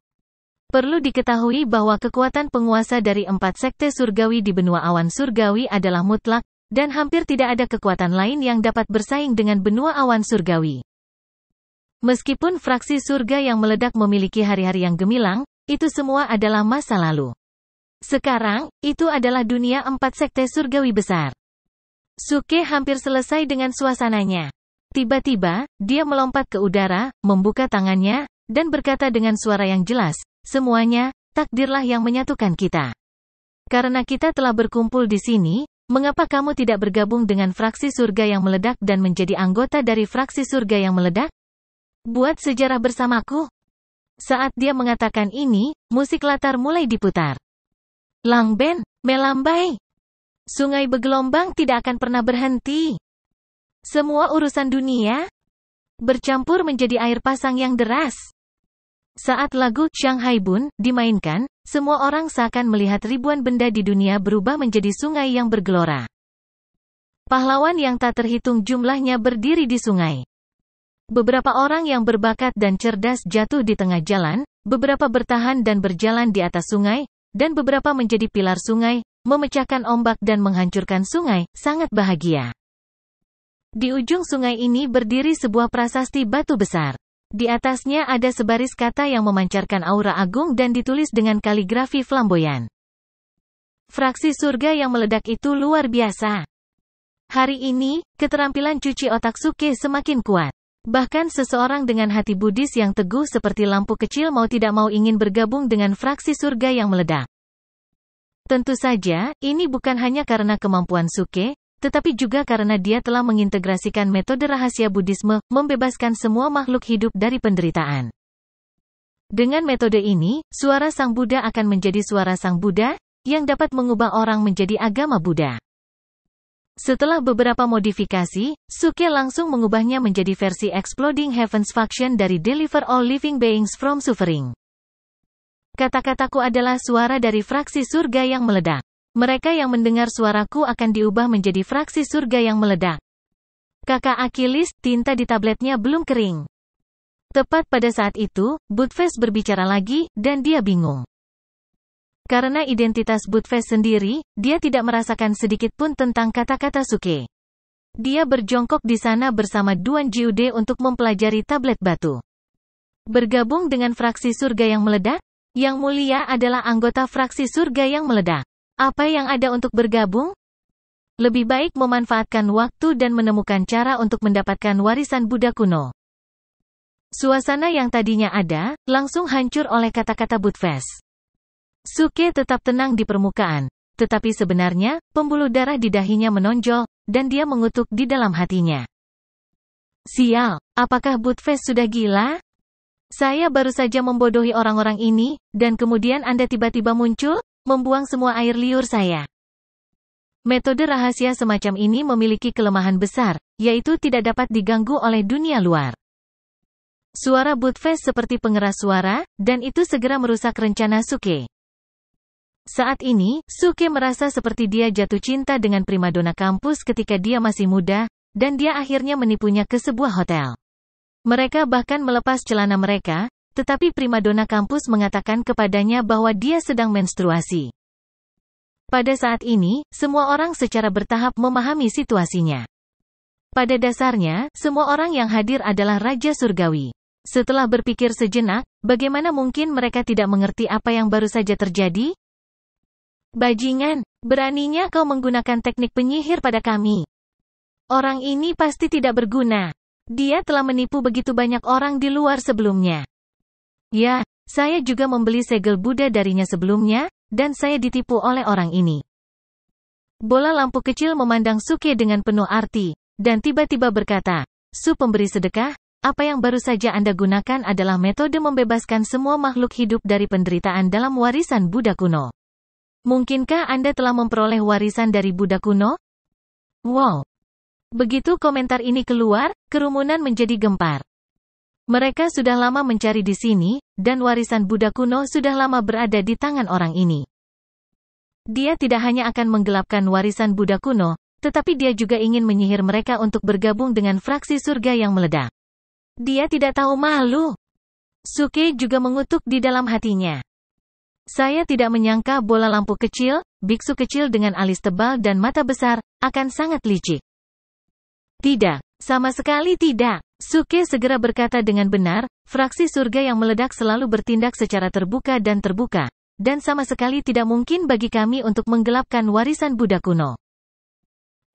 Perlu diketahui bahwa kekuatan penguasa dari 4 sekte surgawi di benua awan surgawi adalah mutlak, dan hampir tidak ada kekuatan lain yang dapat bersaing dengan benua awan surgawi. Meskipun fraksi surga yang meledak memiliki hari-hari yang gemilang, itu semua adalah masa lalu. Sekarang, itu adalah dunia 4 sekte surgawi besar. Suke hampir selesai dengan suasananya. Tiba-tiba, dia melompat ke udara, membuka tangannya, dan berkata dengan suara yang jelas, "Semuanya, takdirlah yang menyatukan kita. Karena kita telah berkumpul di sini, mengapa kamu tidak bergabung dengan fraksi surga yang meledak dan menjadi anggota dari fraksi surga yang meledak? Buat sejarah bersamaku." Saat dia mengatakan ini, musik latar mulai diputar. Langben, melambai. Sungai bergelombang tidak akan pernah berhenti. Semua urusan dunia bercampur menjadi air pasang yang deras. Saat lagu Shanghai Bun dimainkan, semua orang seakan melihat ribuan benda di dunia berubah menjadi sungai yang bergelora. Pahlawan yang tak terhitung jumlahnya berdiri di sungai. Beberapa orang yang berbakat dan cerdas jatuh di tengah jalan, beberapa bertahan dan berjalan di atas sungai, dan beberapa menjadi pilar sungai, memecahkan ombak dan menghancurkan sungai, sangat bahagia. Di ujung sungai ini berdiri sebuah prasasti batu besar. Di atasnya ada sebaris kata yang memancarkan aura agung dan ditulis dengan kaligrafi flamboyan. Fraksi surga yang meledak itu luar biasa. Hari ini, keterampilan cuci otak Suke semakin kuat. Bahkan seseorang dengan hati Buddhis yang teguh seperti lampu kecil mau tidak mau ingin bergabung dengan fraksi surga yang meledak. Tentu saja, ini bukan hanya karena kemampuan Suke, tetapi juga karena dia telah mengintegrasikan metode rahasia Buddhisme, membebaskan semua makhluk hidup dari penderitaan. Dengan metode ini, suara Sang Buddha akan menjadi suara Sang Buddha, yang dapat mengubah orang menjadi agama Buddha. Setelah beberapa modifikasi, Suke langsung mengubahnya menjadi versi Exploding Heavens Faction dari Deliver All Living Beings from Suffering. Kata-kataku adalah suara dari fraksi surga yang meledak. Mereka yang mendengar suaraku akan diubah menjadi fraksi surga yang meledak. Kakak Achilles, tinta di tabletnya belum kering. Tepat pada saat itu, Buddfest berbicara lagi, dan dia bingung. Karena identitas Buddfest sendiri, dia tidak merasakan sedikit pun tentang kata-kata Suke. Dia berjongkok di sana bersama Duan Jiude untuk mempelajari tablet batu. Bergabung dengan fraksi surga yang meledak? Yang mulia adalah anggota fraksi surga yang meledak. Apa yang ada untuk bergabung? Lebih baik memanfaatkan waktu dan menemukan cara untuk mendapatkan warisan Buddha kuno. Suasana yang tadinya ada, langsung hancur oleh kata-kata Buddfest. Suke tetap tenang di permukaan, tetapi sebenarnya, pembuluh darah di dahinya menonjol, dan dia mengutuk di dalam hatinya. Sial, apakah Buddfest sudah gila? Saya baru saja membodohi orang-orang ini, dan kemudian Anda tiba-tiba muncul, membuang semua air liur saya. Metode rahasia semacam ini memiliki kelemahan besar, yaitu tidak dapat diganggu oleh dunia luar. Suara Buddfest seperti pengeras suara, dan itu segera merusak rencana Suke. Saat ini, Suke merasa seperti dia jatuh cinta dengan primadona kampus ketika dia masih muda, dan dia akhirnya menipunya ke sebuah hotel. Mereka bahkan melepas celana mereka, tetapi primadona kampus mengatakan kepadanya bahwa dia sedang menstruasi. Pada saat ini, semua orang secara bertahap memahami situasinya. Pada dasarnya, semua orang yang hadir adalah Raja Surgawi. Setelah berpikir sejenak, bagaimana mungkin mereka tidak mengerti apa yang baru saja terjadi? Bajingan, beraninya kau menggunakan teknik penyihir pada kami. Orang ini pasti tidak berguna. Dia telah menipu begitu banyak orang di luar sebelumnya. Ya, Saya juga membeli segel Buddha darinya sebelumnya, dan saya ditipu oleh orang ini. Bola lampu kecil memandang Suke dengan penuh arti, dan tiba-tiba berkata, Su pemberi sedekah, apa yang baru saja Anda gunakan adalah metode membebaskan semua makhluk hidup dari penderitaan dalam warisan Buddha kuno. Mungkinkah Anda telah memperoleh warisan dari Buddha kuno? Wow! Begitu komentar ini keluar, kerumunan menjadi gempar. Mereka sudah lama mencari di sini, dan warisan Buddha kuno sudah lama berada di tangan orang ini. Dia tidak hanya akan menggelapkan warisan Buddha kuno, tetapi dia juga ingin menyihir mereka untuk bergabung dengan fraksi surga yang meledak. Dia tidak tahu malu. Suke juga mengutuk di dalam hatinya. Saya tidak menyangka bola lampu kecil, biksu kecil dengan alis tebal dan mata besar, akan sangat licik. Tidak, sama sekali tidak. Suke segera berkata dengan benar, fraksi surga yang meledak selalu bertindak secara terbuka, dan sama sekali tidak mungkin bagi kami untuk menggelapkan warisan Buddha kuno.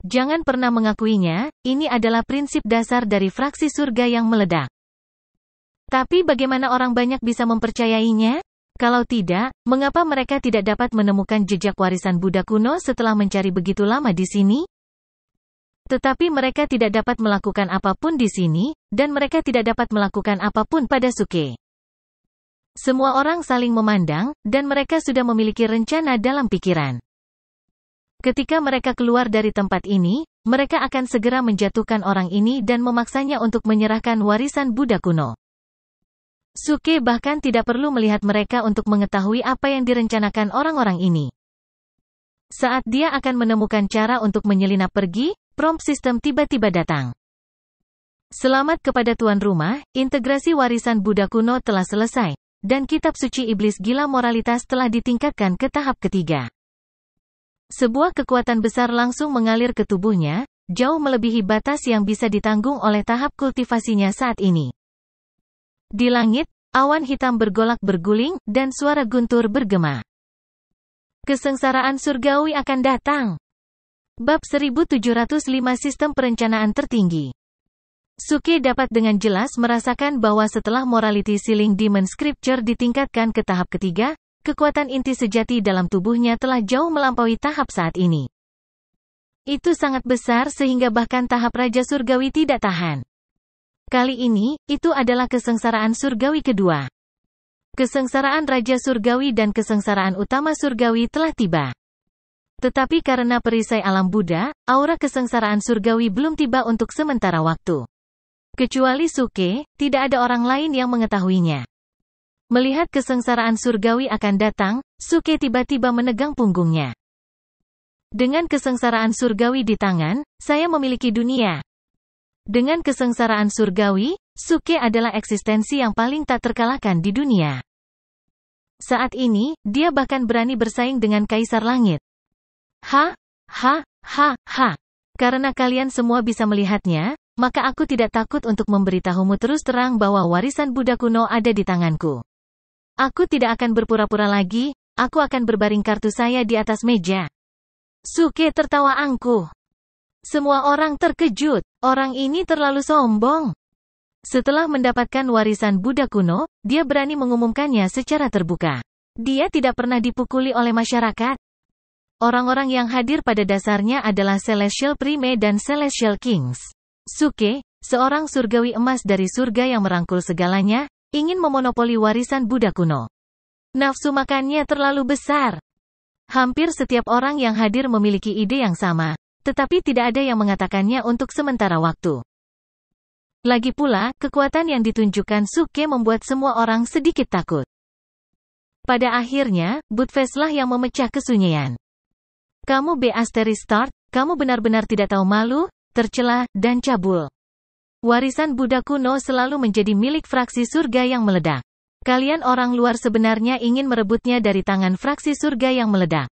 Jangan pernah mengakuinya, ini adalah prinsip dasar dari fraksi surga yang meledak. Tapi bagaimana orang banyak bisa mempercayainya? Kalau tidak, mengapa mereka tidak dapat menemukan jejak warisan Buddha kuno setelah mencari begitu lama di sini? Tetapi mereka tidak dapat melakukan apapun di sini, dan mereka tidak dapat melakukan apapun pada Suke. Semua orang saling memandang, dan mereka sudah memiliki rencana dalam pikiran. Ketika mereka keluar dari tempat ini, mereka akan segera menjatuhkan orang ini dan memaksanya untuk menyerahkan warisan Buddha kuno. Suke bahkan tidak perlu melihat mereka untuk mengetahui apa yang direncanakan orang-orang ini. Saat dia akan menemukan cara untuk menyelinap pergi, prompt sistem tiba-tiba datang. Selamat kepada tuan rumah, integrasi warisan Buddha kuno telah selesai, dan kitab suci iblis gila moralitas telah ditingkatkan ke tahap ketiga. Sebuah kekuatan besar langsung mengalir ke tubuhnya, jauh melebihi batas yang bisa ditanggung oleh tahap kultivasinya saat ini. Di langit, awan hitam bergolak berguling, dan suara guntur bergema. Kesengsaraan surgawi akan datang. Bab 1705 Sistem Perencanaan Tertinggi. Suke dapat dengan jelas merasakan bahwa setelah Morality Ceiling Demon Scripture ditingkatkan ke tahap ketiga, kekuatan inti sejati dalam tubuhnya telah jauh melampaui tahap saat ini. Itu sangat besar sehingga bahkan tahap Raja Surgawi tidak tahan. Kali ini, itu adalah kesengsaraan surgawi kedua. Kesengsaraan Raja Surgawi dan kesengsaraan utama surgawi telah tiba. Tetapi karena perisai alam Buddha, aura kesengsaraan surgawi belum tiba untuk sementara waktu. Kecuali Suke, tidak ada orang lain yang mengetahuinya. Melihat kesengsaraan surgawi akan datang, Suke tiba-tiba menegang punggungnya. Dengan kesengsaraan surgawi di tangan, saya memiliki dunia. Dengan kesengsaraan surgawi, Suke adalah eksistensi yang paling tak terkalahkan di dunia. Saat ini, dia bahkan berani bersaing dengan Kaisar Langit. Karena kalian semua bisa melihatnya, maka aku tidak takut untuk memberitahumu terus terang bahwa warisan Buddha kuno ada di tanganku. Aku tidak akan berpura-pura lagi, aku akan berbaring kartu saya di atas meja. Suke tertawa angkuh. Semua orang terkejut, orang ini terlalu sombong. Setelah mendapatkan warisan Buddha kuno, dia berani mengumumkannya secara terbuka. Dia tidak pernah dipukuli oleh masyarakat. Orang-orang yang hadir pada dasarnya adalah Celestial Prime dan Celestial Kings. Suke, seorang surgawi emas dari surga yang merangkul segalanya, ingin memonopoli warisan Buddha kuno. Nafsu makannya terlalu besar. Hampir setiap orang yang hadir memiliki ide yang sama, tetapi tidak ada yang mengatakannya untuk sementara waktu. Lagi pula, kekuatan yang ditunjukkan Suke membuat semua orang sedikit takut. Pada akhirnya, Budfest lah yang memecah kesunyian. Kamu Start, kamu benar-benar tidak tahu malu, tercela, dan cabul. Warisan Buddha kuno selalu menjadi milik fraksi surga yang meledak. Kalian orang luar sebenarnya ingin merebutnya dari tangan fraksi surga yang meledak.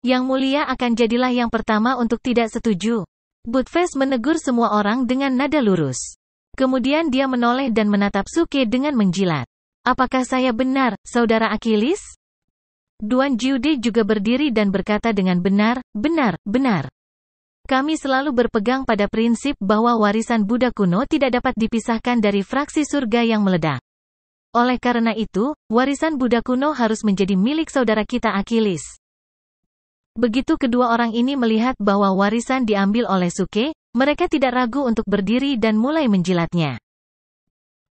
Yang mulia akan jadilah yang pertama untuk tidak setuju. Budfest menegur semua orang dengan nada lurus. Kemudian dia menoleh dan menatap Suke dengan menjilat. Apakah saya benar, saudara Achilles? Duan Jiude juga berdiri dan berkata dengan benar. Kami selalu berpegang pada prinsip bahwa warisan Buddha kuno tidak dapat dipisahkan dari fraksi surga yang meledak. Oleh karena itu, warisan Buddha kuno harus menjadi milik saudara kita Achilles. Begitu kedua orang ini melihat bahwa warisan diambil oleh Suke, mereka tidak ragu untuk berdiri dan mulai menjilatnya.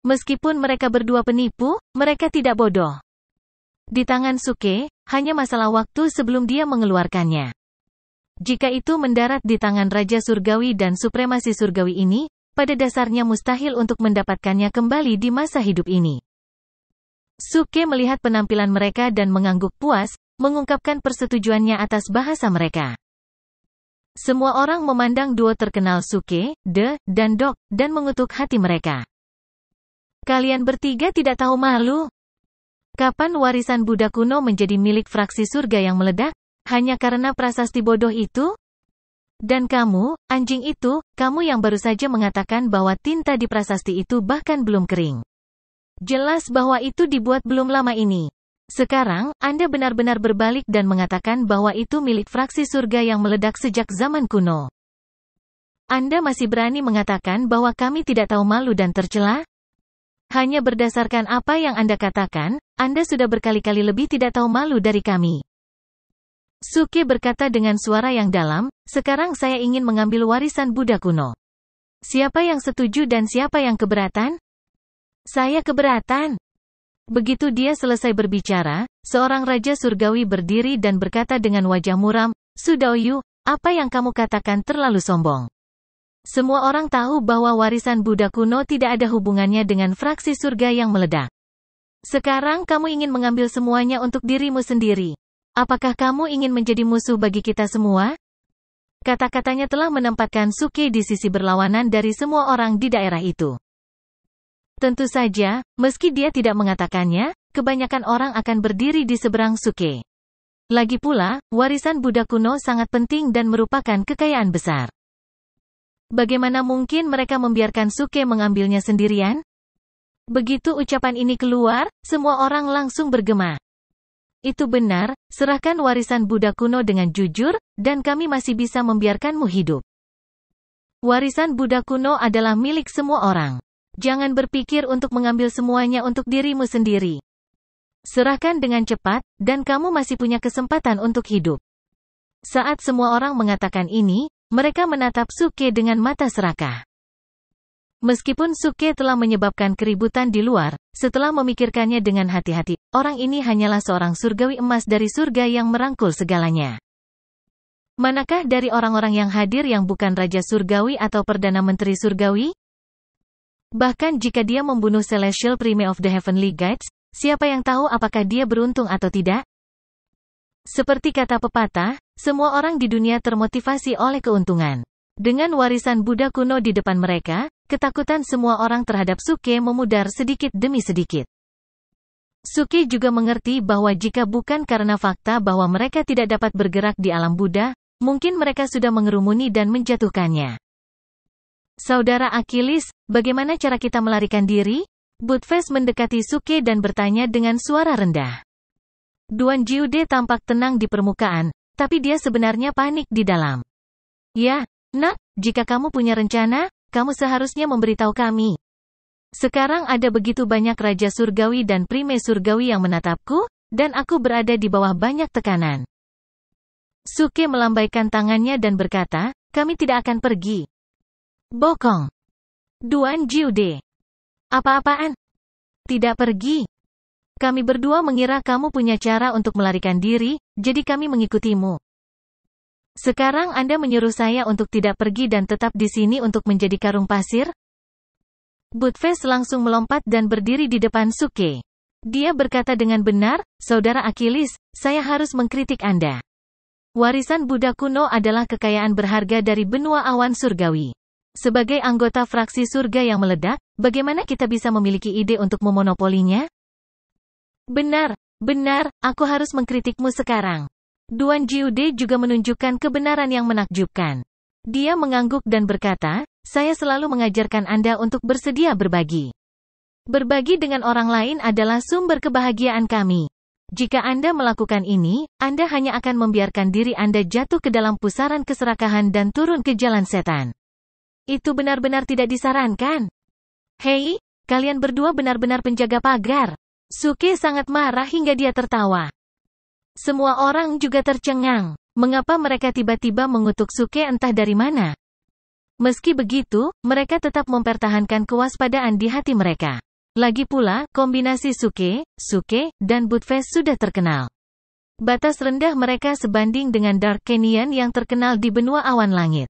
Meskipun mereka berdua penipu, mereka tidak bodoh. Di tangan Suke, hanya masalah waktu sebelum dia mengeluarkannya. Jika itu mendarat di tangan Raja Surgawi dan supremasi surgawi ini, pada dasarnya mustahil untuk mendapatkannya kembali di masa hidup ini. Suke melihat penampilan mereka dan mengangguk puas, mengungkapkan persetujuannya atas bahasa mereka. Semua orang memandang duo terkenal Suke, De, dan Dok, dan mengutuk hati mereka. Kalian bertiga tidak tahu malu? Kapan warisan Buddha kuno menjadi milik fraksi surga yang meledak? Hanya karena prasasti bodoh itu? Dan kamu, anjing itu, kamu yang baru saja mengatakan bahwa tinta di prasasti itu bahkan belum kering. Jelas bahwa itu dibuat belum lama ini. Sekarang, Anda benar-benar berbalik dan mengatakan bahwa itu milik fraksi surga yang meledak sejak zaman kuno. Anda masih berani mengatakan bahwa kami tidak tahu malu dan tercela? Hanya berdasarkan apa yang Anda katakan, Anda sudah berkali-kali lebih tidak tahu malu dari kami. Suke berkata dengan suara yang dalam, sekarang saya ingin mengambil warisan Buddha kuno. Siapa yang setuju dan siapa yang keberatan? Saya keberatan. Begitu dia selesai berbicara, seorang raja surgawi berdiri dan berkata dengan wajah muram, Sudoyu, apa yang kamu katakan terlalu sombong. Semua orang tahu bahwa warisan Buddha kuno tidak ada hubungannya dengan fraksi surga yang meledak. Sekarang kamu ingin mengambil semuanya untuk dirimu sendiri. Apakah kamu ingin menjadi musuh bagi kita semua? Kata-katanya telah menempatkan Suke di sisi berlawanan dari semua orang di daerah itu. Tentu saja, meski dia tidak mengatakannya, kebanyakan orang akan berdiri di seberang Suke. Lagi pula, warisan Buddha kuno sangat penting dan merupakan kekayaan besar. Bagaimana mungkin mereka membiarkan Suke mengambilnya sendirian? Begitu ucapan ini keluar, semua orang langsung bergema. Itu benar, serahkan warisan Buddha kuno dengan jujur, dan kami masih bisa membiarkanmu hidup. Warisan Buddha kuno adalah milik semua orang. Jangan berpikir untuk mengambil semuanya untuk dirimu sendiri. Serahkan dengan cepat, dan kamu masih punya kesempatan untuk hidup. Saat semua orang mengatakan ini, mereka menatap Suke dengan mata serakah. Meskipun Suke telah menyebabkan keributan di luar, setelah memikirkannya dengan hati-hati, orang ini hanyalah seorang surgawi emas dari surga yang merangkul segalanya. Manakah dari orang-orang yang hadir yang bukan Raja Surgawi atau Perdana Menteri Surgawi? Bahkan jika dia membunuh Celestial Prime of the Heavenly Guides, siapa yang tahu apakah dia beruntung atau tidak? Seperti kata pepatah, semua orang di dunia termotivasi oleh keuntungan. Dengan warisan Buddha kuno di depan mereka, ketakutan semua orang terhadap Suke memudar sedikit demi sedikit. Suke juga mengerti bahwa jika bukan karena fakta bahwa mereka tidak dapat bergerak di alam Buddha, mungkin mereka sudah mengerumuni dan menjatuhkannya. Saudara Achilles, bagaimana cara kita melarikan diri? Budfest mendekati Suke dan bertanya dengan suara rendah. Duan Jiude tampak tenang di permukaan, tapi dia sebenarnya panik di dalam. Ya, nak, jika kamu punya rencana, kamu seharusnya memberitahu kami. Sekarang ada begitu banyak Raja Surgawi dan Prime Surgawi yang menatapku, dan aku berada di bawah banyak tekanan. Suke melambaikan tangannya dan berkata, kami tidak akan pergi. Bokong. Duan Jiude. Apa-apaan? Tidak pergi. Kami berdua mengira kamu punya cara untuk melarikan diri, jadi kami mengikutimu. Sekarang Anda menyuruh saya untuk tidak pergi dan tetap di sini untuk menjadi karung pasir? Budfest langsung melompat dan berdiri di depan Suke. Dia berkata dengan benar, Saudara Achilles, saya harus mengkritik Anda. Warisan Buddha kuno adalah kekayaan berharga dari benua awan surgawi. Sebagai anggota fraksi surga yang meledak, bagaimana kita bisa memiliki ide untuk memonopolinya? Benar, aku harus mengkritikmu sekarang. Duan Jiude juga menunjukkan kebenaran yang menakjubkan. Dia mengangguk dan berkata, saya selalu mengajarkan Anda untuk bersedia berbagi. Berbagi dengan orang lain adalah sumber kebahagiaan kami. Jika Anda melakukan ini, Anda hanya akan membiarkan diri Anda jatuh ke dalam pusaran keserakahan dan turun ke jalan setan. Itu benar-benar tidak disarankan. Hei, kalian berdua benar-benar penjaga pagar. Suke sangat marah hingga dia tertawa. Semua orang juga tercengang. Mengapa mereka tiba-tiba mengutuk Suke entah dari mana? Meski begitu, mereka tetap mempertahankan kewaspadaan di hati mereka. Lagi pula, kombinasi Suke, dan Budfest sudah terkenal. Batas rendah mereka sebanding dengan Dark Canyon yang terkenal di benua awan langit.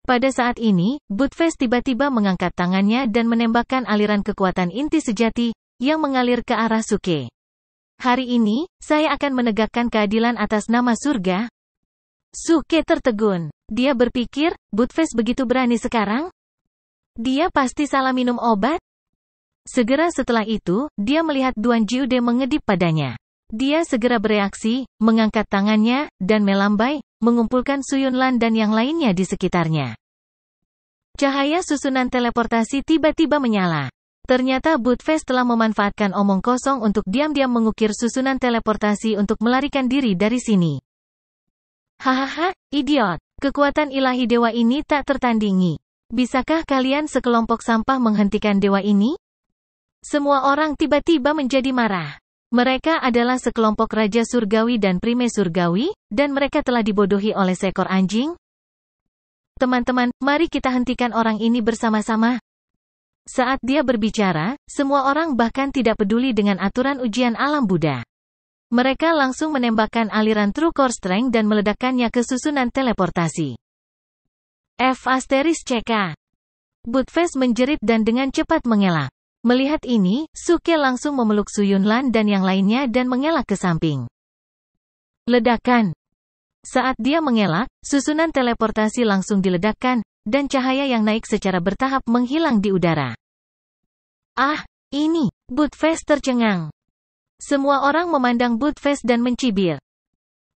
Pada saat ini, Budfest tiba-tiba mengangkat tangannya dan menembakkan aliran kekuatan inti sejati, yang mengalir ke arah Suke. Hari ini, saya akan menegakkan keadilan atas nama surga. Suke tertegun. Dia berpikir, Budfest begitu berani sekarang? Dia pasti salah minum obat? Segera setelah itu, dia melihat Duan Jiude mengedip padanya. Dia segera bereaksi, mengangkat tangannya, dan melambai, mengumpulkan Su Yunlan dan yang lainnya di sekitarnya. Cahaya susunan teleportasi tiba-tiba menyala. Ternyata Budfest telah memanfaatkan omong kosong untuk diam-diam mengukir susunan teleportasi untuk melarikan diri dari sini. Hahaha, idiot. Kekuatan ilahi dewa ini tak tertandingi. Bisakah kalian sekelompok sampah menghentikan dewa ini? Semua orang tiba-tiba menjadi marah. Mereka adalah sekelompok raja surgawi dan prime surgawi, dan mereka telah dibodohi oleh seekor anjing. Teman-teman, mari kita hentikan orang ini bersama-sama. Saat dia berbicara, semua orang bahkan tidak peduli dengan aturan ujian alam Buddha. Mereka langsung menembakkan aliran True Core Strength dan meledakkannya ke susunan teleportasi. F***CK. Budfest menjerit dan dengan cepat mengelak. Melihat ini, Suke langsung memeluk Su Yunlan dan yang lainnya dan mengelak ke samping. Ledakan. Saat dia mengelak, susunan teleportasi langsung diledakkan, dan cahaya yang naik secara bertahap menghilang di udara. Ah, ini. Budfest tercengang. Semua orang memandang Budfest dan mencibir.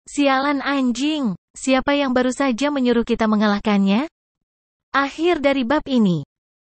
Sialan anjing, siapa yang baru saja menyuruh kita mengalahkannya? Akhir dari bab ini.